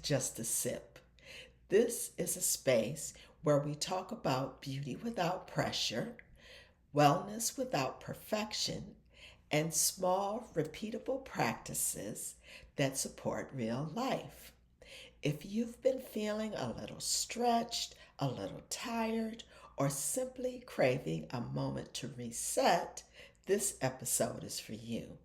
just a sip. This is a space where we talk about beauty without pressure, wellness without perfection, and small, repeatable practices that support real life. If you've been feeling a little stretched, a little tired, or simply craving a moment to reset, this episode is for you.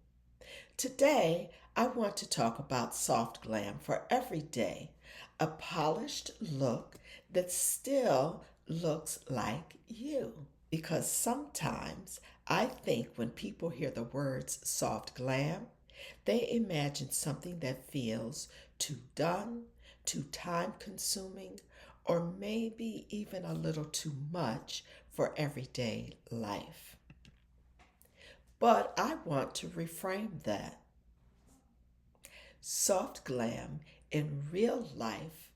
Today, I want to talk about soft glam for every day, a polished look that still looks like you. Because sometimes I think when people hear the words soft glam, they imagine something that feels too done, too time consuming, or maybe even a little too much for everyday life. But I want to reframe that. Soft glam in real life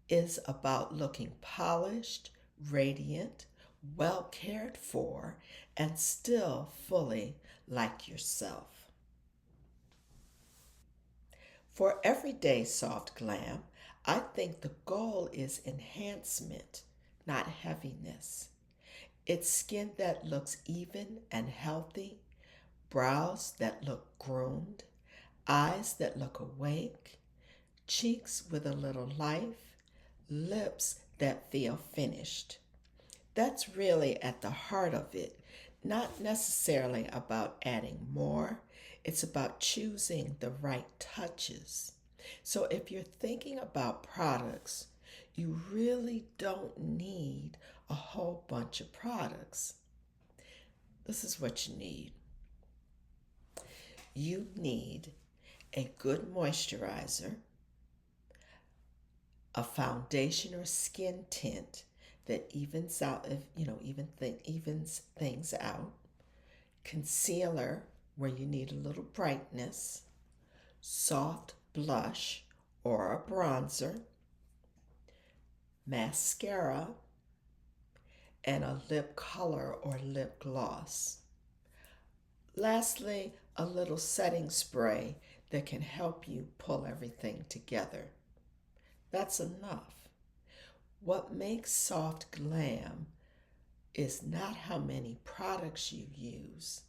is about looking polished, radiant, well cared for, and still fully like yourself. For everyday soft glam, I think the goal is enhancement, not heaviness. It's skin that looks even and healthy, brows that look groomed, eyes that look awake, cheeks with a little life, lips that feel finished. That's really at the heart of it, not necessarily about adding more. It's about choosing the right touches. So if you're thinking about products, you really don't need a whole bunch of products. This is what you need. You need a good moisturizer, a foundation or skin tint that evens out, if evens things out, concealer where you need a little brightness, soft blush or a bronzer, mascara, and a lip color or lip gloss. Lastly, a little setting spray that can help you pull everything together. That's enough. What makes soft glam is not how many products you use,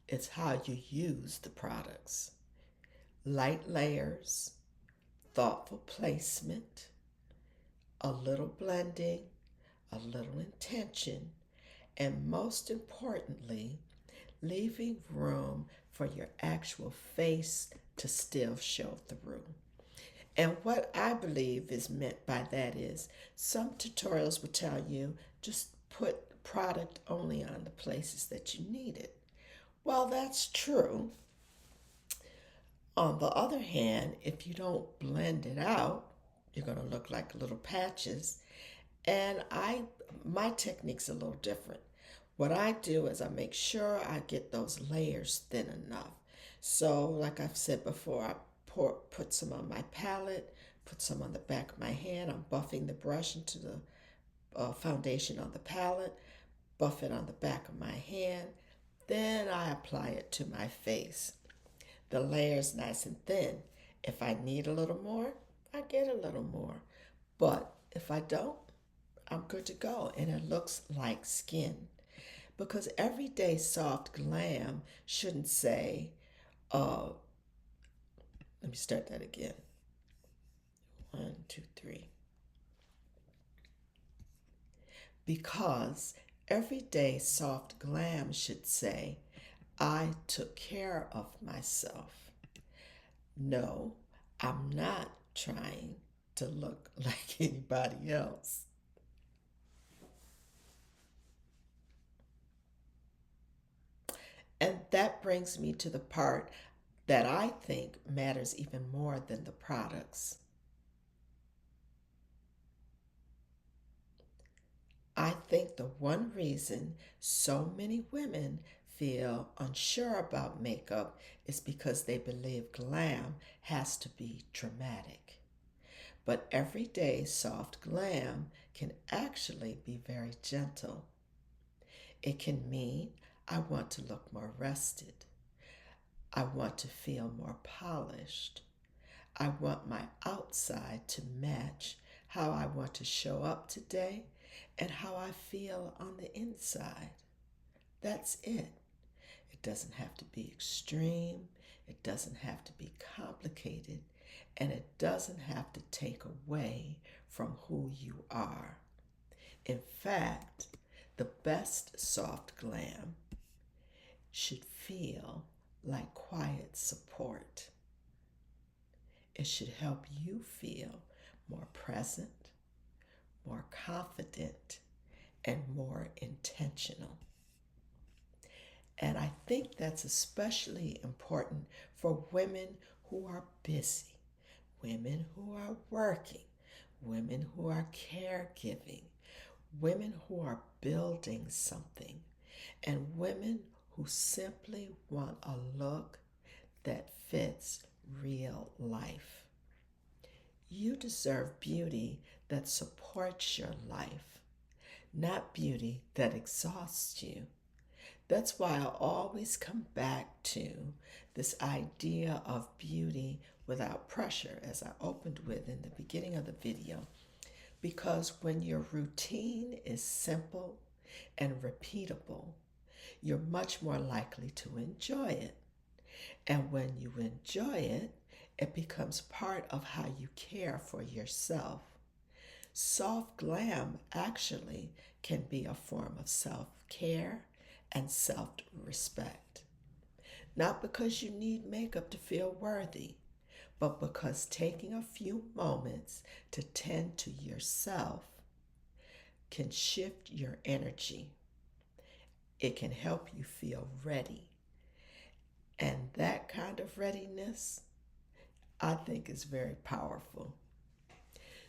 it's how you use the products. Light layers, thoughtful placement, a little blending, a little intention, and most importantly, leaving room for your actual face to still show through. And what I believe is meant by that is some tutorials will tell you just put product only on the places that you need it. Well, that's true. On the other hand, if you don't blend it out, you're going to look like little patches. And my technique's a little different. What I do is I make sure I get those layers thin enough. So, like I've said before, I put some on my palette, put some on the back of my hand. I'm buffing the brush into the foundation on the palette, buff it on the back of my hand. Then I apply it to my face. The layer's nice and thin. If I need a little more, I get a little more. But if I don't, I'm good to go. And it looks like skin. Because everyday soft glam shouldn't say, let me start that again. 1, 2, 3. Because everyday soft glam should say, I took care of myself. No, I'm not trying to look like anybody else. And that brings me to the part that I think matters even more than the products. I think the one reason so many women feel unsure about makeup is because they believe glam has to be dramatic. But everyday soft glam can actually be very gentle. It can mean I want to look more rested. I want to feel more polished. I want my outside to match how I want to show up today and how I feel on the inside. That's it. It doesn't have to be extreme, it doesn't have to be complicated, and it doesn't have to take away from who you are. In fact, the best soft glam should feel like quiet support. It should help you feel more present, more confident, and more intentional. And I think that's especially important for women who are busy, women who are working, women who are caregiving, women who are building something, and women who simply want a look that fits real life. You deserve beauty that supports your life, not beauty that exhausts you. That's why I always come back to this idea of beauty without pressure, as I opened with in the beginning of the video. Because when your routine is simple and repeatable, you're much more likely to enjoy it. And when you enjoy it, it becomes part of how you care for yourself. Soft glam actually can be a form of self-care and self-respect. Not because you need makeup to feel worthy, but because taking a few moments to tend to yourself can shift your energy. It can help you feel ready. And that kind of readiness, I think, is very powerful.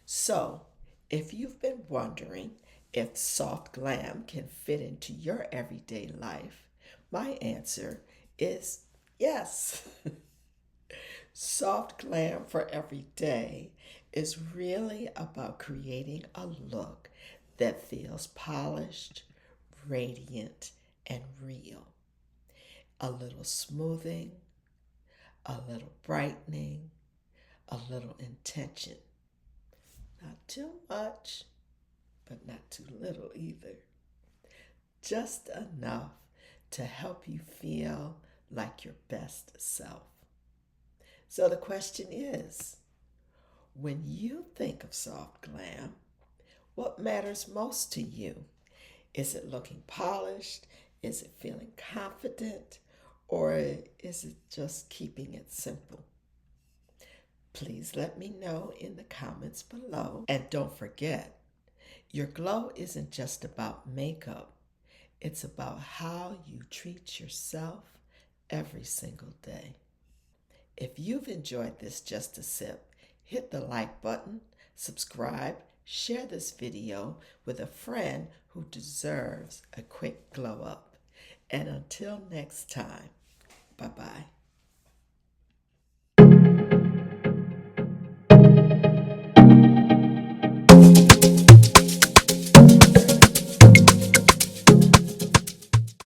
So, if you've been wondering if soft glam can fit into your everyday life, my answer is yes. Soft glam for every day is really about creating a look that feels polished, radiant, and real. A little smoothing, a little brightening, a little intention. Not too much, but not too little either. Just enough to help you feel like your best self. So the question is, when you think of soft glam, what matters most to you? Is it looking polished? Is it feeling confident? Or is it just keeping it simple? Please let me know in the comments below. And don't forget, your glow isn't just about makeup. It's about how you treat yourself every single day. If you've enjoyed this Just a Sip, hit the like button, subscribe, share this video with a friend who deserves a quick glow up. And until next time,